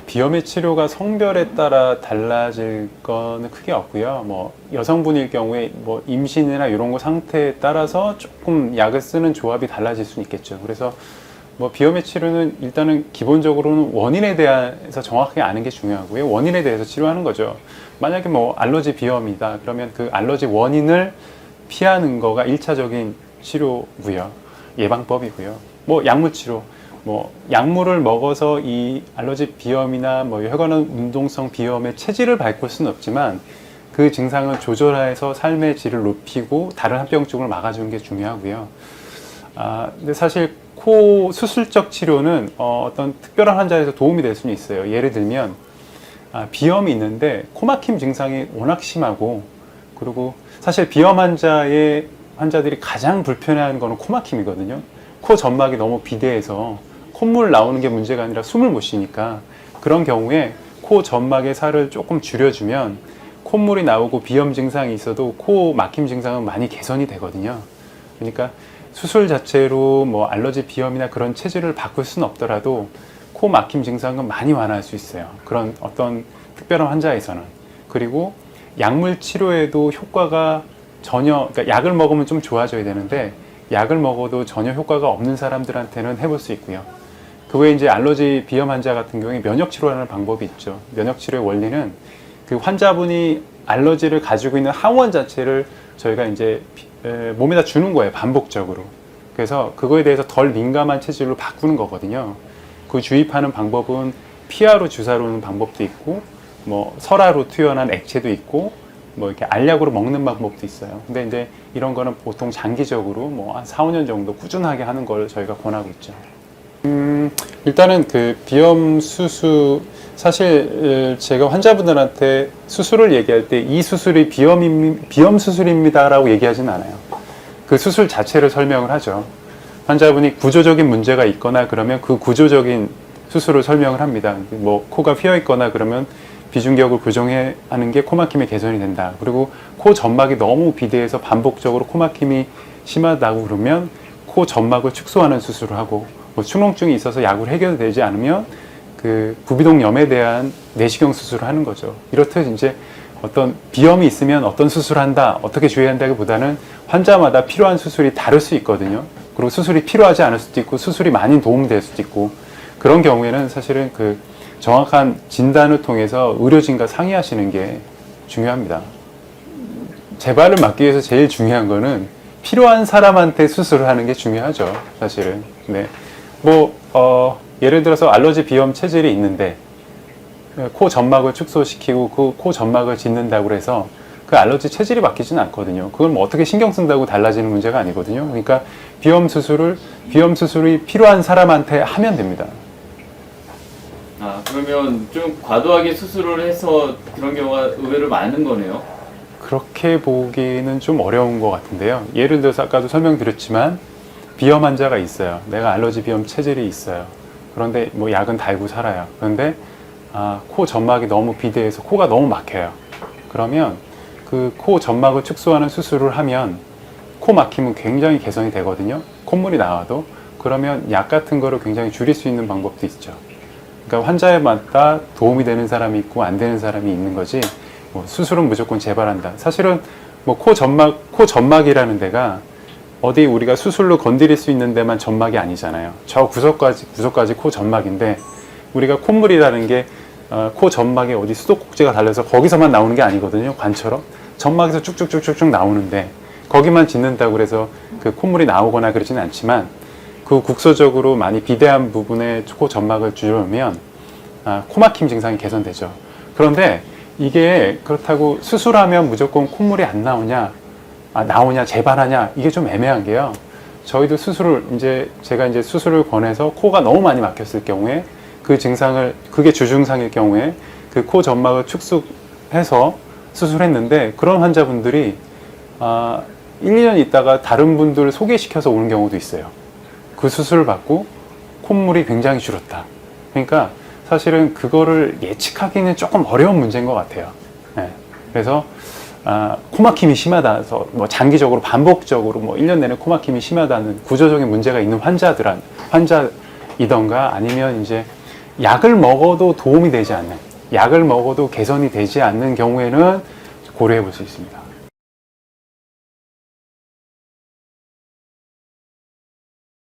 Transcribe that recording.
비염의 치료가 성별에 따라 달라질 거는 크게 없고요. 뭐 여성분일 경우에 뭐 임신이나 이런 거 상태에 따라서 조금 약을 쓰는 조합이 달라질 수는 있겠죠. 그래서 뭐 비염의 치료는 일단은 기본적으로는 원인에 대해서 정확하게 아는 게 중요하고요. 원인에 대해서 치료하는 거죠. 만약에 뭐 알러지 비염이다 그러면 그 알러지 원인을 피하는 거가 1차적인 치료고요. 예방법이고요. 뭐 약물 치료, 뭐 약물을 먹어서 이 알러지 비염이나 뭐 혈관 운동성 비염의 체질을 바꿀 수는 없지만 그 증상을 조절해서 삶의 질을 높이고 다른 합병증을 막아주는 게 중요하고요. 근데 사실 코 수술적 치료는 어떤 특별한 환자에서 도움이 될 수는 있어요. 예를 들면 비염이 있는데 코막힘 증상이 워낙 심하고, 그리고 사실 비염 환자들이 가장 불편해하는 거는 코막힘이거든요. 코 점막이 너무 비대해서 콧물 나오는 게 문제가 아니라 숨을 못 쉬니까, 그런 경우에 코 점막의 살을 조금 줄여주면 콧물이 나오고 비염 증상이 있어도 코 막힘 증상은 많이 개선이 되거든요. 그러니까 수술 자체로 뭐 알러지 비염이나 그런 체질을 바꿀 수는 없더라도 코 막힘 증상은 많이 완화할 수 있어요. 그런 어떤 특별한 환자에서는. 그리고 약물 치료에도 효과가 전혀, 그러니까 약을 먹으면 좀 좋아져야 되는데 약을 먹어도 전혀 효과가 없는 사람들한테는 해볼 수 있고요. 그 외에 이제 알러지 비염 환자 같은 경우에 면역 치료라는 방법이 있죠. 면역 치료의 원리는 그 환자분이 알러지를 가지고 있는 항원 자체를 저희가 이제 몸에다 주는 거예요, 반복적으로. 그래서 그거에 대해서 덜 민감한 체질로 바꾸는 거거든요. 그 주입하는 방법은 피하로 주사로 는 방법도 있고, 뭐 설화로 투여한 액체도 있고, 뭐 이렇게 알약으로 먹는 방법도 있어요. 근데 이제 이런 거는 보통 장기적으로 뭐 한 4, 5년 정도 꾸준하게 하는 걸 저희가 권하고 있죠. 일단은 그 비염 수술, 사실 제가 환자분들한테 수술을 얘기할 때 이 수술이 비염 수술입니다 라고 얘기하지는 않아요. 그 수술 자체를 설명을 하죠. 환자분이 구조적인 문제가 있거나 그러면 그 구조적인 수술을 설명을 합니다. 뭐 코가 휘어 있거나 그러면 비중격을 교정해 하는 게 코막힘의 개선이 된다. 그리고 코 점막이 너무 비대해서 반복적으로 코막힘이 심하다고 그러면 코 점막을 축소하는 수술을 하고, 뭐 축농증이 있어서 약으로 해결되지 않으면 그 부비동염에 대한 내시경 수술을 하는 거죠. 이렇듯 이제 어떤 비염이 있으면 어떤 수술을 한다, 어떻게 주의한다기보다는 환자마다 필요한 수술이 다를 수 있거든요. 그리고 수술이 필요하지 않을 수도 있고 수술이 많이 도움이 될 수도 있고, 그런 경우에는 사실은 그 정확한 진단을 통해서 의료진과 상의하시는 게 중요합니다. 재발을 막기 위해서 제일 중요한 거는 필요한 사람한테 수술을 하는 게 중요하죠, 사실은. 네. 예를 들어서 알러지 비염 체질이 있는데 코 점막을 축소시키고 그 코 점막을 짓는다고 해서 그 알러지 체질이 바뀌지는 않거든요. 그걸 뭐 어떻게 신경 쓴다고 달라지는 문제가 아니거든요. 그러니까 비염 수술이 필요한 사람한테 하면 됩니다. 그러면 좀 과도하게 수술을 해서 그런 경우가 의외로 많은 거네요. 그렇게 보기는 좀 어려운 것 같은데요. 예를 들어서 아까도 설명드렸지만 비염 환자가 있어요. 내가 알러지 비염 체질이 있어요. 그런데 뭐 약은 달고 살아요. 그런데 코 점막이 너무 비대해서 코가 너무 막혀요. 그러면 그 코 점막을 축소하는 수술을 하면 코 막힘은 굉장히 개선이 되거든요. 콧물이 나와도. 그러면 약 같은 거를 굉장히 줄일 수 있는 방법도 있죠. 그러니까 환자에마다 도움이 되는 사람이 있고 안 되는 사람이 있는 거지, 뭐 수술은 무조건 재발한다. 사실은 뭐 코 점막이라는 데가 어디 우리가 수술로 건드릴 수 있는 데만 점막이 아니잖아요. 저 구석까지 코 점막인데, 우리가 콧물이라는 게 코 점막에 어디 수도꼭지가 달려서 거기서만 나오는 게 아니거든요. 관처럼 점막에서 쭉쭉쭉쭉 나오는데 거기만 짓는다고 해서 그 콧물이 나오거나 그러지는 않지만, 그 국소적으로 많이 비대한 부분에 코 점막을 줄여놓으면 코막힘 증상이 개선되죠. 그런데 이게 그렇다고 수술하면 무조건 콧물이 안 나오냐, 나오냐, 재발하냐, 이게 좀 애매한 게요. 저희도 제가 이제 수술을 권해서 코가 너무 많이 막혔을 경우에 그게 주증상일 경우에 그 코 점막을 축소해서 수술했는데, 그런 환자분들이 1, 2년 있다가 다른 분들을 소개시켜서 오는 경우도 있어요. 그 수술을 받고 콧물이 굉장히 줄었다. 그러니까 사실은 그거를 예측하기는 조금 어려운 문제인 것 같아요. 네. 그래서 코막힘이 심하다서 뭐 장기적으로 반복적으로 뭐 1년 내내 코막힘이 심하다는 구조적인 문제가 있는 환자이던가 아니면 이제 약을 먹어도 도움이 되지 않는, 약을 먹어도 개선이 되지 않는 경우에는 고려해 볼 수 있습니다.